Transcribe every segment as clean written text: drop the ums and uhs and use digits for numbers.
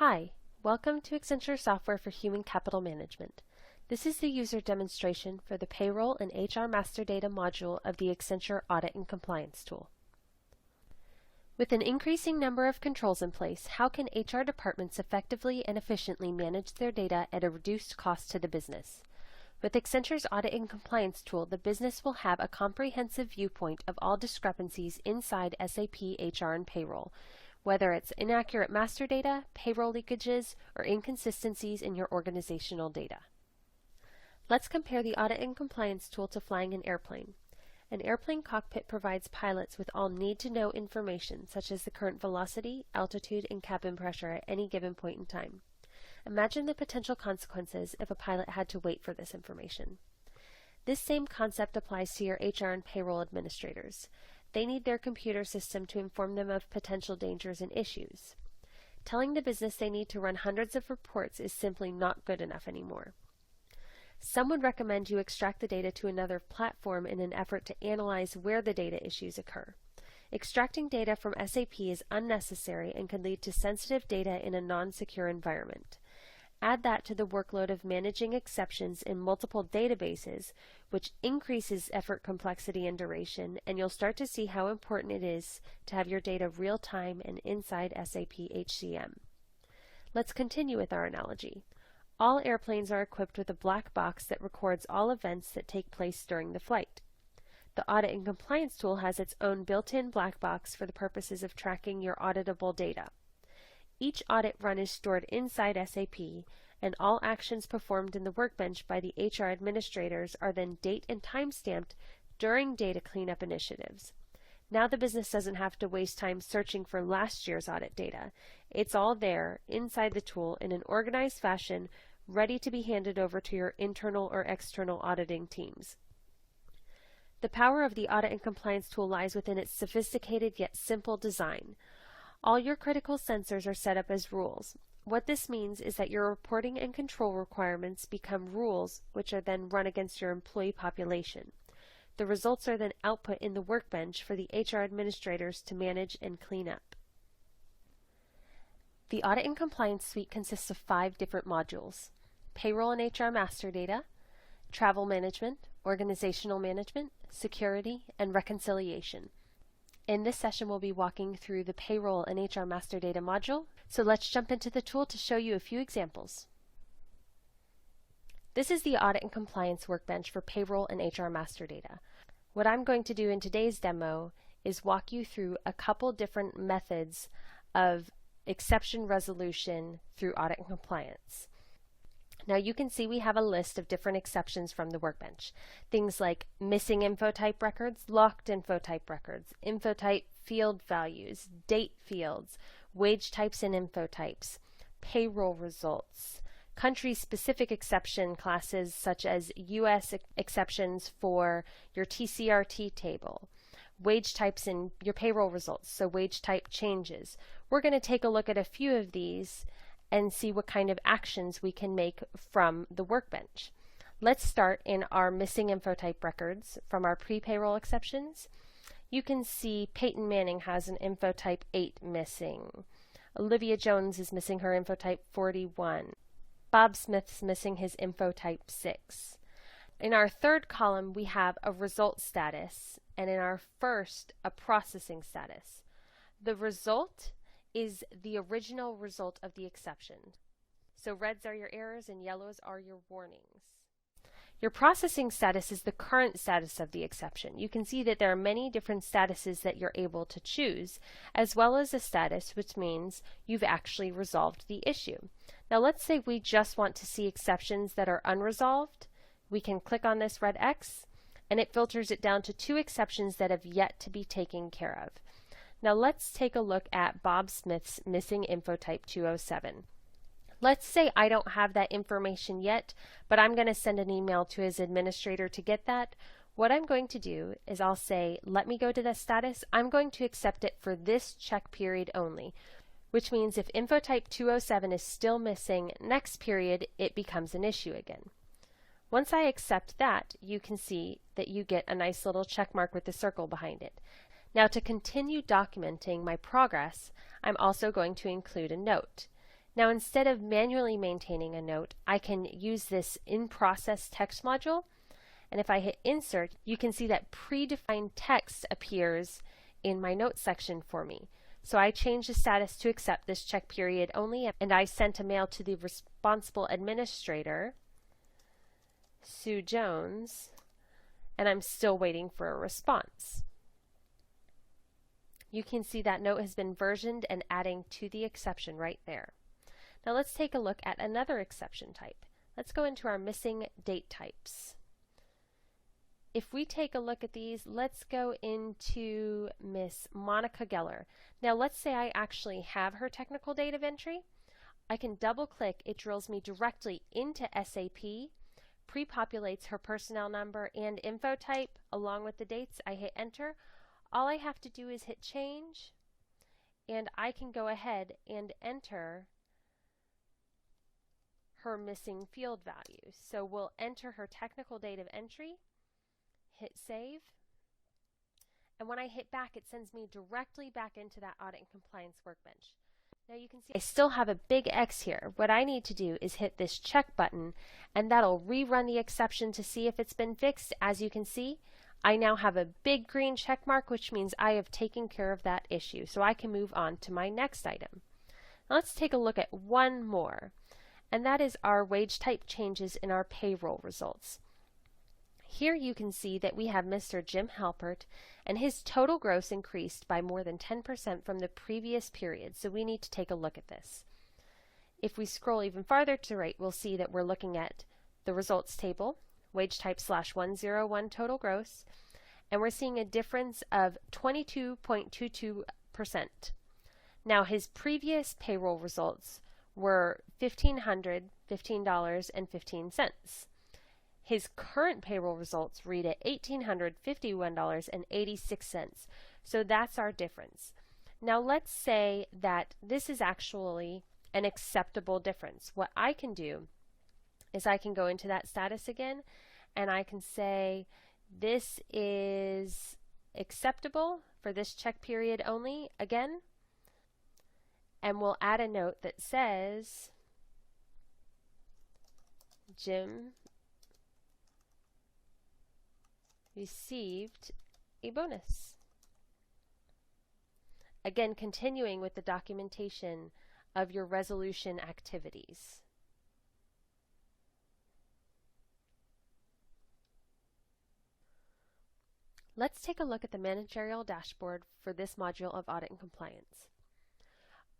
Hi, welcome to Accenture Software for Human Capital Management. This is the user demonstration for the Payroll and HR Master Data module of the Accenture Audit and Compliance tool. With an increasing number of controls in place, how can HR departments effectively and efficiently manage their data at a reduced cost to the business? With Accenture's Audit and Compliance tool, the business will have a comprehensive viewpoint of all discrepancies inside SAP HR and Payroll, whether it's inaccurate master data, payroll leakages, or inconsistencies in your organizational data. Let's compare the Audit and Compliance tool to flying an airplane. An airplane cockpit provides pilots with all need-to-know information, such as the current velocity, altitude, and cabin pressure at any given point in time. Imagine the potential consequences if a pilot had to wait for this information. This same concept applies to your HR and payroll administrators. They need their computer system to inform them of potential dangers and issues. Telling the business they need to run hundreds of reports is simply not good enough anymore. Some would recommend you extract the data to another platform in an effort to analyze where the data issues occur. Extracting data from SAP is unnecessary and can lead to sensitive data in a non-secure environment. Add that to the workload of managing exceptions in multiple databases, which increases effort complexity and duration, and you'll start to see how important it is to have your data real-time and inside SAP HCM. Let's continue with our analogy. All airplanes are equipped with a black box that records all events that take place during the flight. The Audit and Compliance tool has its own built-in black box for the purposes of tracking your auditable data. Each audit run is stored inside SAP, and all actions performed in the Workbench by the HR administrators are then date and time-stamped during data cleanup initiatives. Now the business doesn't have to waste time searching for last year's audit data. It's all there, inside the tool, in an organized fashion, ready to be handed over to your internal or external auditing teams. The power of the Audit and Compliance tool lies within its sophisticated yet simple design. All your critical sensors are set up as rules. What this means is that your reporting and control requirements become rules which are then run against your employee population. The results are then output in the Workbench for the HR administrators to manage and clean up. The Audit and Compliance suite consists of 5 different modules: Payroll and HR Master Data, Travel Management, Organizational Management, Security, and Reconciliation. In this session, we'll be walking through the Payroll and HR Master Data module, so let's jump into the tool to show you a few examples. This is the Audit and Compliance Workbench for Payroll and HR Master Data. What I'm going to do in today's demo is walk you through a couple different methods of exception resolution through Audit and Compliance. Now you can see we have a list of different exceptions from the Workbench. Things like missing info type records, locked info type records, info type field values, date fields, wage types and info types, payroll results, country-specific exception classes such as U.S. exceptions for your TCRT table, wage types in your payroll results, so wage type changes. We're going to take a look at a few of these and see what kind of actions we can make from the Workbench. Let's start in our missing info type records from our pre-payroll exceptions. You can see Peyton Manning has an info type 8 missing. Olivia Jones is missing her info type 41. Bob Smith's missing his info type 6. In our third column, we have a result status, and in our first, a processing status. The result is the original result of the exception. So reds are your errors and yellows are your warnings. Your processing status is the current status of the exception. You can see that there are many different statuses that you're able to choose, as well as a status which means you've actually resolved the issue. Now let's say we just want to see exceptions that are unresolved. We can click on this red X and it filters it down to 2 exceptions that have yet to be taken care of. Now let's take a look at Bob Smith's missing info type 207. Let's say I don't have that information yet, but I'm going to send an email to his administrator to get that. What I'm going to do is I'll say, let me go to the status. I'm going to accept it for this check period only, which means if info type 207 is still missing, next period it becomes an issue again. Once I accept that, you can see that you get a nice little check mark with the circle behind it. Now to continue documenting my progress, I'm also going to include a note. Now, instead of manually maintaining a note, I can use this in-process text module, and if I hit insert, you can see that predefined text appears in my notes section for me. So I changed the status to accept this check period only, and I sent a mail to the responsible administrator, Sue Jones, and I'm still waiting for a response. You can see that note has been versioned and adding to the exception right there. Now let's take a look at another exception type. Let's go into our missing date types. If we take a look at these, let's go into Miss Monica Geller. Now let's say I actually have her technical date of entry. I can double click, it drills me directly into SAP, pre-populates her personnel number and info type along with the dates. I hit enter. All I have to do is hit change, and I can go ahead and enter her missing field values. So we'll enter her technical date of entry, hit save, and when I hit back, it sends me directly back into that audit and compliance workbench. Now you can see I still have a big X here. What I need to do is hit this check button, and that'll rerun the exception to see if it's been fixed. As you can see, I now have a big green check mark, which means I have taken care of that issue. So I can move on to my next item. Now let's take a look at one more, and that is our wage type changes in our payroll results. Here you can see that we have Mr. Jim Halpert, and his total gross increased by more than 10% from the previous period, so we need to take a look at this. If we scroll even farther to the right, we'll see that we're looking at the results table, wage type /101 total gross, and we're seeing a difference of 22.22%. Now his previous payroll results were $1,515.15. His current payroll results read at $1,851.86. So that's our difference. Now let's say that this is actually an acceptable difference. What I can do is I can go into that status again, and I can say this is acceptable for this check period only again, and we'll add a note that says Jim received a bonus. Again, continuing with the documentation of your resolution activities. Let's take a look at the Managerial Dashboard for this module of Audit and Compliance.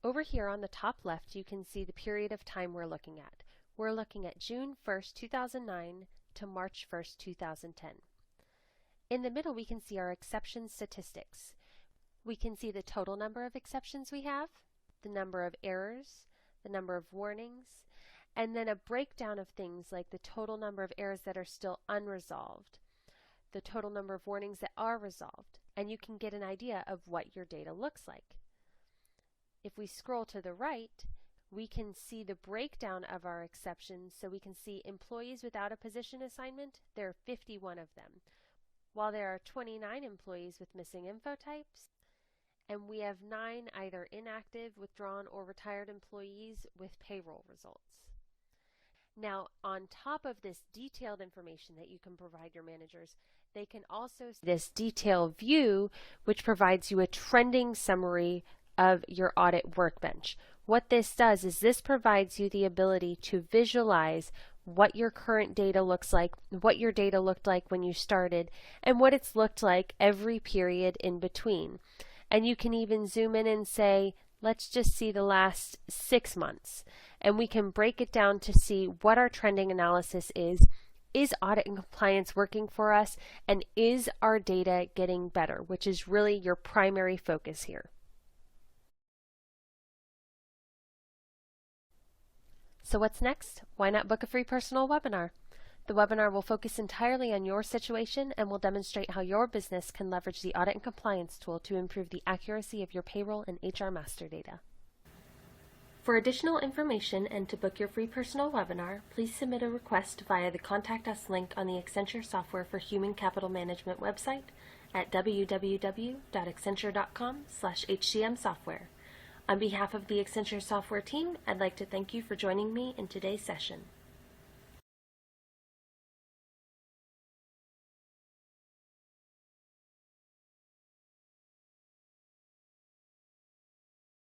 Over here on the top left, you can see the period of time we're looking at. We're looking at June 1st, 2009 to March 1st, 2010. In the middle, we can see our exception statistics. We can see the total number of exceptions we have, the number of errors, the number of warnings, and then a breakdown of things like the total number of errors that are still unresolved, the total number of warnings that are resolved, and you can get an idea of what your data looks like. If we scroll to the right, we can see the breakdown of our exceptions. So we can see employees without a position assignment, there are 51 of them, while there are 29 employees with missing info types, and we have 9 either inactive, withdrawn, or retired employees with payroll results. Now, on top of this detailed information that you can provide your managers, they can also see this detailed view, which provides you a trending summary of your audit workbench. What this does is this provides you the ability to visualize what your current data looks like, what your data looked like when you started, and what it's looked like every period in between. And you can even zoom in and say, let's just see the last 6 months. And we can break it down to see what our trending analysis is. Is audit and compliance working for us? And is our data getting better, which is really your primary focus here. So what's next? Why not book a free personal webinar? The webinar will focus entirely on your situation and will demonstrate how your business can leverage the Audit and Compliance tool to improve the accuracy of your payroll and HR master data. For additional information and to book your free personal webinar, please submit a request via the Contact Us link on the Accenture Software for Human Capital Management website at www.accenture.com/HCM software. On behalf of the Accenture software team, I'd like to thank you for joining me in today's session.